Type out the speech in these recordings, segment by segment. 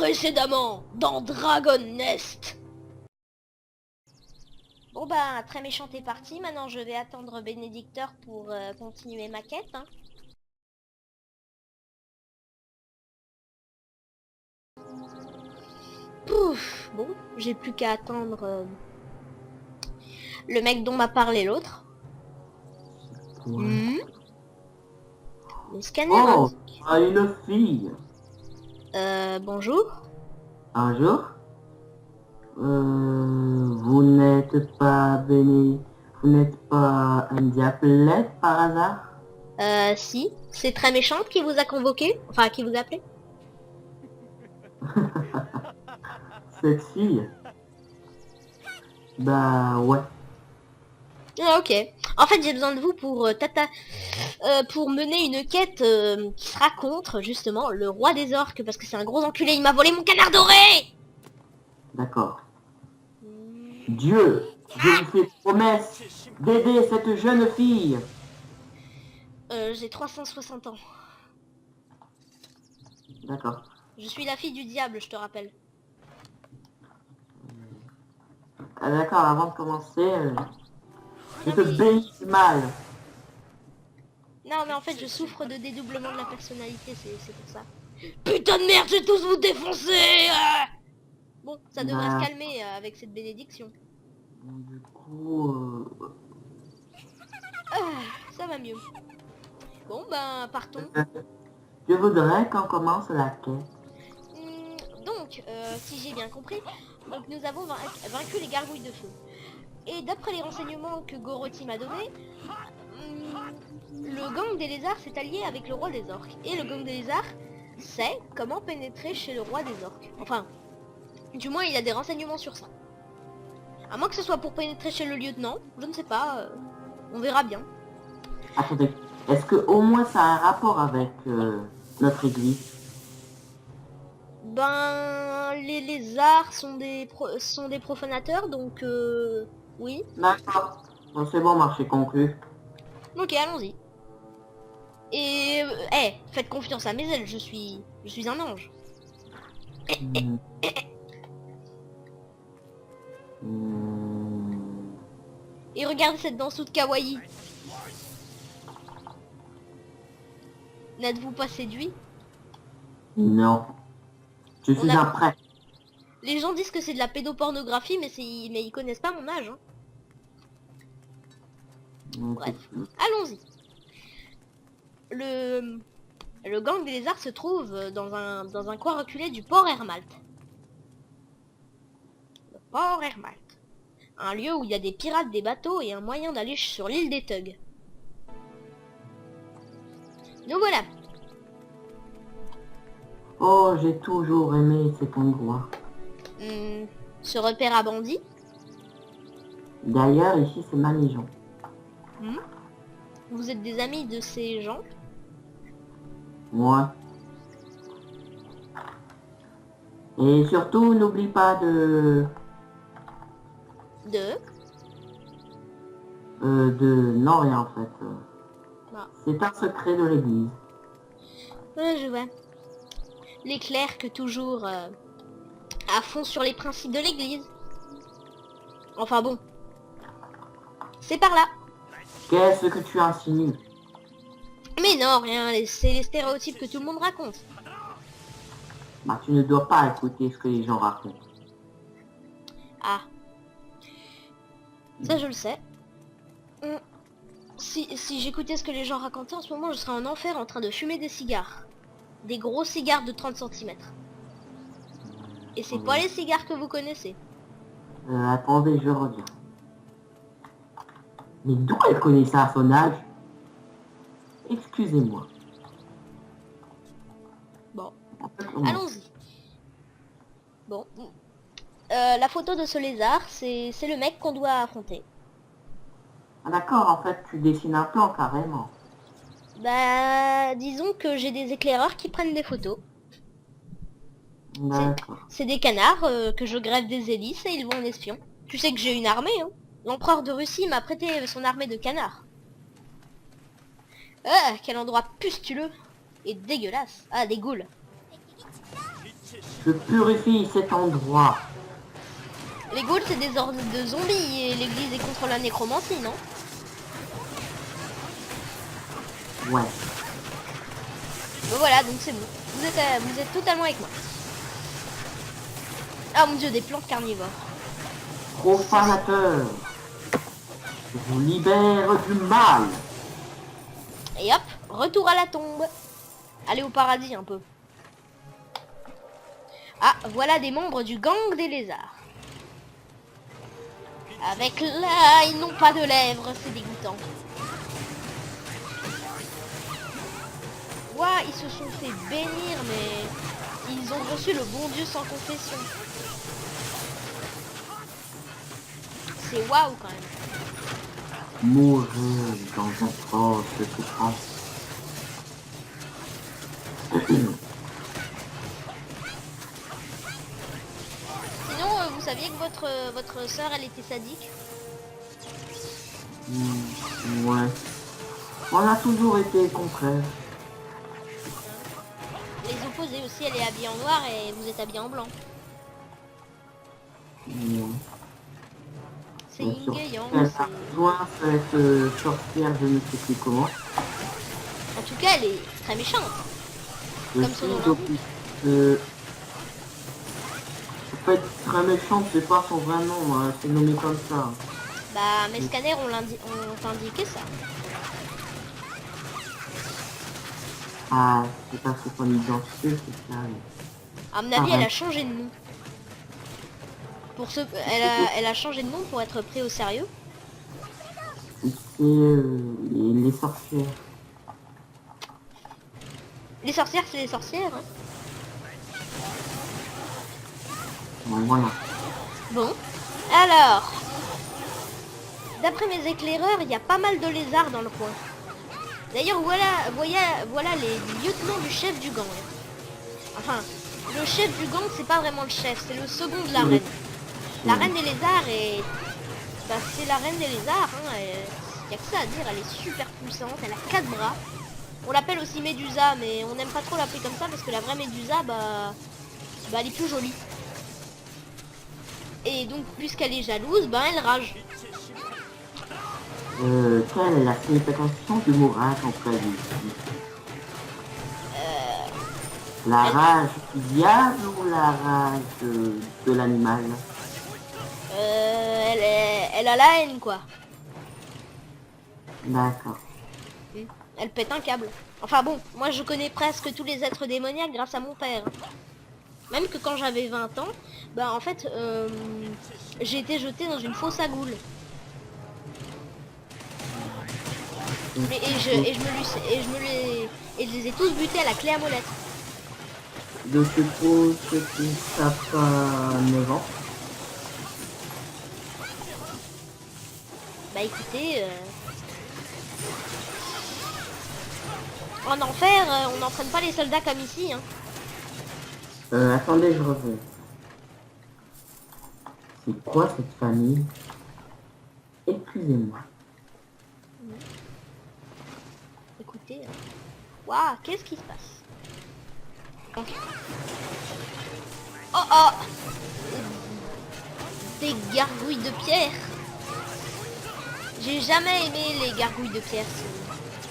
Précédemment, dans Dragon Nest. Bon bah, très méchante est partie, maintenant je vais attendre Bénédicteur pour continuer ma quête. Hein. Pouf, bon, j'ai plus qu'à attendre le mec dont m'a parlé l'autre. Ouais. Le scanner. Oh, une fille. Bonjour. Bonjour. Vous n'êtes pas béni. Vous n'êtes pas un diablette par hasard? Si, c'est très méchante qui vous a convoqué, enfin qui vous a appelé. Cette fille? Bah ouais. Ah, ok. En fait, j'ai besoin de vous pour pour mener une quête qui sera contre justement le roi des orques parce que c'est un gros enculé. Il m'a volé mon canard doré. D'accord. Dieu, je vous fais promesse d'aider cette jeune fille. J'ai 360 ans. D'accord. Je suis la fille du diable, je te rappelle. Ah, d'accord, avant de commencer, je Non te mais, bénis mal. non mais en fait, je souffre de dédoublement de la personnalité, c'est pour ça. Putain de merde, je vais tous vous défoncer. Bon, ça devrait se Bah, calmer avec cette bénédiction. du coup, Ça va mieux. Bon ben, partons. je voudrais qu'on commence la quête. Donc, si j'ai bien compris, donc nous avons vaincu les gargouilles de feu. Et d'après les renseignements que Gorothi m'a donnés, le gang des lézards s'est allié avec le roi des orques. Et le gang des lézards sait comment pénétrer chez le roi des orques. Enfin, du moins il a des renseignements sur ça. À moins que ce soit pour pénétrer chez le lieutenant, je ne sais pas, on verra bien. Attendez, est-ce que au moins ça a un rapport avec notre église? Ben, les lézards sont des profanateurs, donc oui. D'accord. Bon, c'est bon, marché conclu. Ok, allons-y. Et, faites confiance à mes ailes, je suis un ange. Hmm. Hmm. Et regardez cette danseuse kawaii. N'êtes-vous pas séduit? Non. Je suis un prêtre. Les gens disent que c'est de la pédopornographie, mais ils connaissent pas mon âge. Hein. Bref, allons-y. Le gang des lézards se trouve dans un coin reculé du port Hermalt. Le port Hermalt. Un lieu où il y a des pirates, des bateaux et un moyen d'aller sur l'île des Thugs. Nous voilà. Oh, j'ai toujours aimé cet endroit. Ce repère à bandits. D'ailleurs, ici, c'est ma maison. Vous êtes des amis de ces gens? Moi. Et surtout, n'oublie pas de... Non, rien en fait. Bah. C'est un secret de l'église. Je vois. Les clercs toujours à fond sur les principes de l'église. Enfin bon. C'est par là. Qu'est-ce que tu insinues? Mais non, rien, c'est les stéréotypes que tout le monde raconte. Bah, tu ne dois pas écouter ce que les gens racontent. Ah. Ça je le sais. Si j'écoutais ce que les gens racontaient en ce moment, je serais en enfer en train de fumer des cigares. Des gros cigares de 30 cm. Et c'est pas les cigares que vous connaissez. Attendez, je reviens. Mais d'où elle connaît ça à son âge? Excusez-moi. Bon. En fait, Allons-y. Bon. La photo de ce lézard, c'est le mec qu'on doit affronter. Ah, d'accord, en fait, tu dessines un plan carrément. Bah, disons que j'ai des éclaireurs qui prennent des photos. D'accord. C'est des canards que je greffe des hélices et ils vont en espion. Tu sais que j'ai une armée, hein. L'empereur de Russie m'a prêté son armée de canards. Ah, quel endroit pustuleux et dégueulasse. Ah, des ghouls. Je purifie cet endroit. Les ghouls, c'est des ordres de zombies et l'église est contre la nécromancie, non? Ouais. Bon, voilà, donc c'est bon. Vous êtes totalement avec moi. Ah mon dieu, des plantes carnivores. Profanateur. Je vous libère du mal. Et hop, retour à la tombe. Allez au paradis un peu. Ah, voilà des membres du gang des lézards. Avec là, ils n'ont pas de lèvres, c'est dégoûtant. Ouah, ils se sont fait bénir, mais ils ont reçu le bon Dieu sans confession. C'est waouh quand même. Mourir dans un atroce souffrance. Sinon, vous saviez que votre sœur, elle était sadique? Ouais. On a toujours été contraires. Les opposés aussi, elle est habillée en noir et vous êtes habillé en blanc. Ouais. C'est yin-yang. Elle a besoin cette sorcière, je ne sais plus comment. En tout cas, elle est très méchante. Je Comme son nom suis l'indique. En fait, très méchante, c'est pas son vrai nom, hein, c'est nommé comme ça. Bah, mes scanners ont indiqué ça. Ah, c'est parce que son identité, c'est ça. À mon avis, Ah, elle ouais. a changé de nom. Elle a changé de nom pour être pris au sérieux. C'est les sorcières. Les sorcières, c'est les sorcières. Hein. Ouais, voilà. Bon. Alors. D'après mes éclaireurs, il y a pas mal de lézards dans le coin. D'ailleurs, voilà les lieutenants du chef du gang. Enfin, le chef du gang, c'est pas vraiment le chef, c'est le second de la reine. La reine des lézards est... Bah, c'est la reine des lézards, hein. Y a que ça à dire, elle est super puissante, elle a 4 bras. On l'appelle aussi Médusa, mais on n'aime pas trop l'appeler comme ça parce que la vraie Médusa, bah elle est plus jolie. Et donc, puisqu'elle est jalouse, bah elle rage. Quelle est la signification du mot rage en fait? La rage du diable ou la rage de l'animal? Elle a la haine, quoi. D'accord. Elle pète un câble. Enfin bon, moi je connais presque tous les êtres démoniaques grâce à mon père. Même que quand j'avais 20 ans, bah en fait, j'ai été jetée dans une fosse à goules. Et je les ai tous butés à la clé à molette. Je suppose que tu ne savent pas 9 ans. Bah écoutez, en enfer, on n'entraîne pas les soldats comme ici, hein. Attendez, je reviens. C'est quoi cette famille? Excusez-moi. Écoutez, waouh, qu'est-ce qui se passe? Ok. Oh oh, des gargouilles de pierre. J'ai jamais aimé les gargouilles de pierre.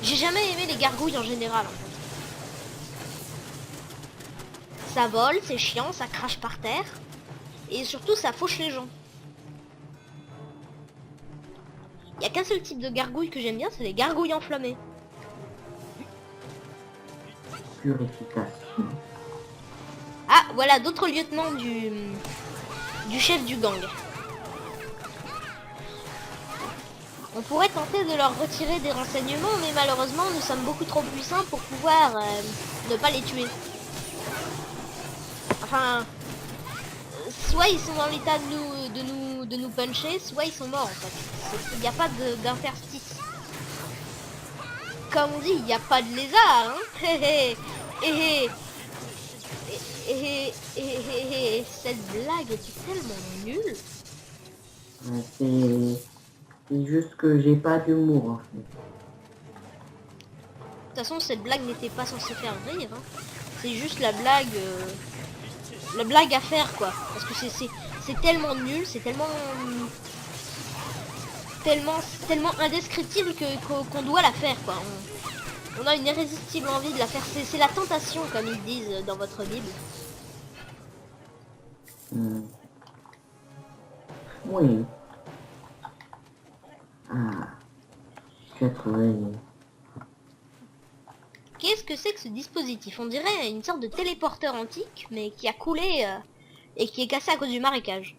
J'ai jamais aimé les gargouilles en général. En fait. Ça vole, c'est chiant, ça crache par terre. Et surtout, ça fauche les gens. Il n'y a qu'un seul type de gargouille que j'aime bien, c'est les gargouilles enflammées. Purification. Ah, voilà d'autres lieutenants du chef du gang. On pourrait tenter de leur retirer des renseignements, mais malheureusement, nous sommes beaucoup trop puissants pour pouvoir ne pas les tuer. Enfin, soit ils sont dans l'état de nous puncher, soit ils sont morts en fait. Il n'y a pas d'interstice. Comme on dit, il n'y a pas de lézard, hein. Cette blague est tellement nulle. C'est juste que j'ai pas d'humour en fait. De toute façon, cette blague n'était pas censée faire rire. Hein. C'est juste la blague la blague à faire quoi. Parce que c'est tellement nul, c'est tellement indescriptible qu'on doit la faire quoi. On a une irrésistible envie de la faire. C'est la tentation comme ils disent dans votre Bible. Oui. Ah. J'ai trouvé. Qu'est-ce que c'est que ce dispositif? On dirait une sorte de téléporteur antique, mais qui a coulé et qui est cassé à cause du marécage.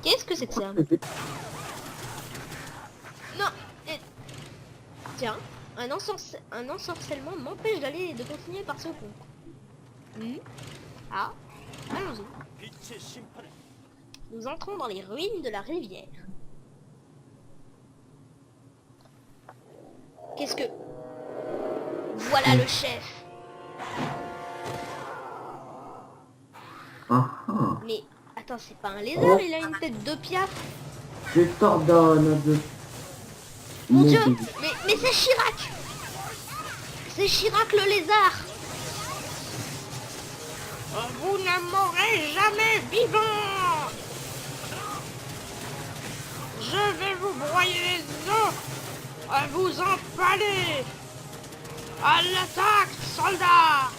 Qu'est-ce que c'est que ça? Non. Tiens, un ensorcellement m'empêche de continuer par ce pont. Ah, allons-y. Nous entrons dans les ruines de la rivière. Qu'est-ce que... Voilà le chef. Mais, attends, c'est pas un lézard, il a une tête de piaf. Je t'ordonne de... Mon Dieu, mais c'est Chirac. C'est Chirac le lézard. Vous ne mourrez jamais vivant. Je vais vous broyer les os. À vous empaler. À l'attaque, soldats.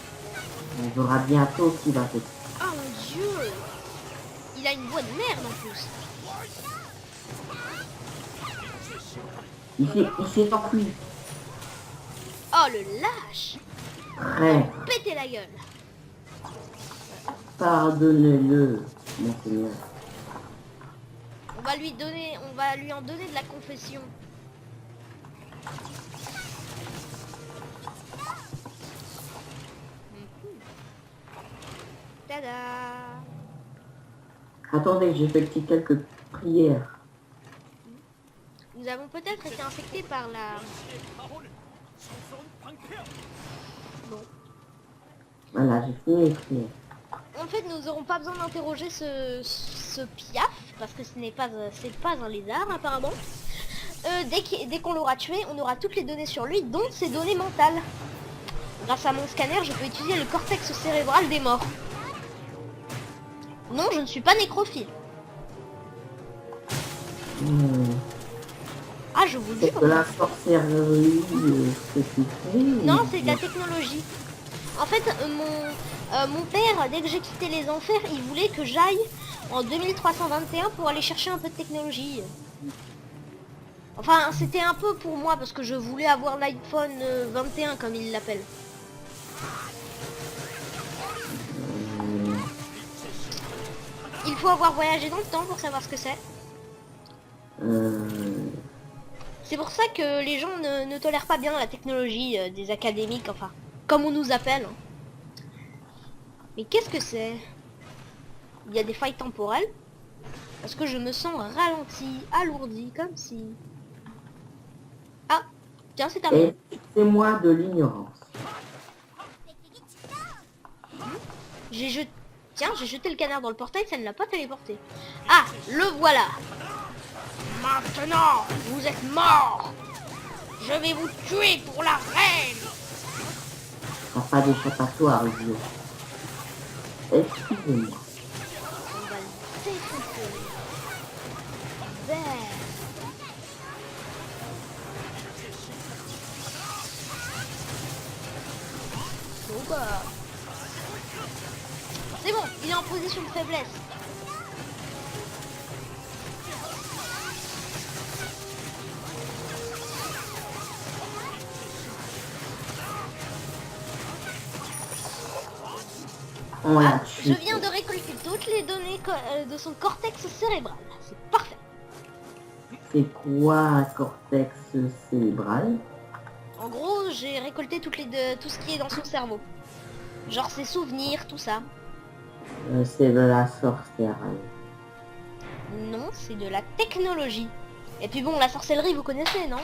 On verra bientôt qui va faire. Oh mon Dieu. Il a une voix de merde en plus. Il s'est enfui. Oh le lâche. Prêt. Pétez la gueule. Pardonnez-le, mon seigneur. On va lui en donner de la confession. Tada. Attendez, j'effectue quelques prières. Nous avons peut-être été infectés par la... Bon. Voilà, j'ai fini les prières. En fait, nous n'aurons pas besoin d'interroger ce piaf, parce que c'est pas un lézard apparemment. Dès qu'on l'aura tué, on aura toutes les données sur lui, dont ses données mentales. Grâce à mon scanner, je peux étudier le cortex cérébral des morts. Non, je ne suis pas nécrophile. Ah, je vous le C'est jure. de la sorcellerie, ce que tu fais. Non, c'est de la technologie. En fait, mon père, dès que j'ai quitté les enfers, il voulait que j'aille en 2321 pour aller chercher un peu de technologie. Enfin, c'était un peu pour moi, parce que je voulais avoir l'iPhone 21, comme il l'appelle. Il faut avoir voyagé dans le temps pour savoir ce que c'est. C'est pour ça que les gens ne tolèrent pas bien la technologie des académiques, enfin, comme on nous appelle. Mais qu'est-ce que c'est? Il y a des failles temporelles. Parce que je me sens ralenti, alourdi, comme si... Ah, tiens, c'est à moi. C'est moi de l'ignorance. Tiens, j'ai jeté le canard dans le portail, ça ne l'a pas téléporté. Ah, le voilà. Maintenant, vous êtes mort. Je vais vous tuer pour la reine. T'as pas d'échappatoire, idiot. Excusez-moi. On va le défoncer. Belle. Bon bah... C'est bon, il est en position de faiblesse. On l'a Je tué. viens de récolter toutes les données de son cortex cérébral. C'est parfait. C'est quoi un cortex cérébral? En gros, j'ai récolté tout ce qui est dans son cerveau. Genre ses souvenirs, tout ça. C'est de la sorcellerie. Non, c'est de la technologie. Et puis bon, la sorcellerie, vous connaissez, non?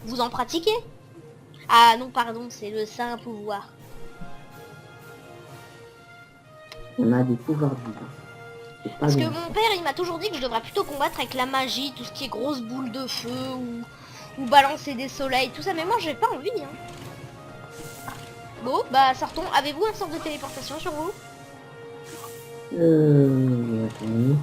Vous en pratiquez? Ah non, pardon, c'est le saint pouvoir. On a des pouvoirs divins. Parce que mon père, il m'a toujours dit que je devrais plutôt combattre avec la magie, tout ce qui est grosses boules de feu, ou balancer des soleils, tout ça. Mais moi, j'ai pas envie, hein. Bon, bah sortons. Avez-vous un sort de téléportation sur vous? Oui.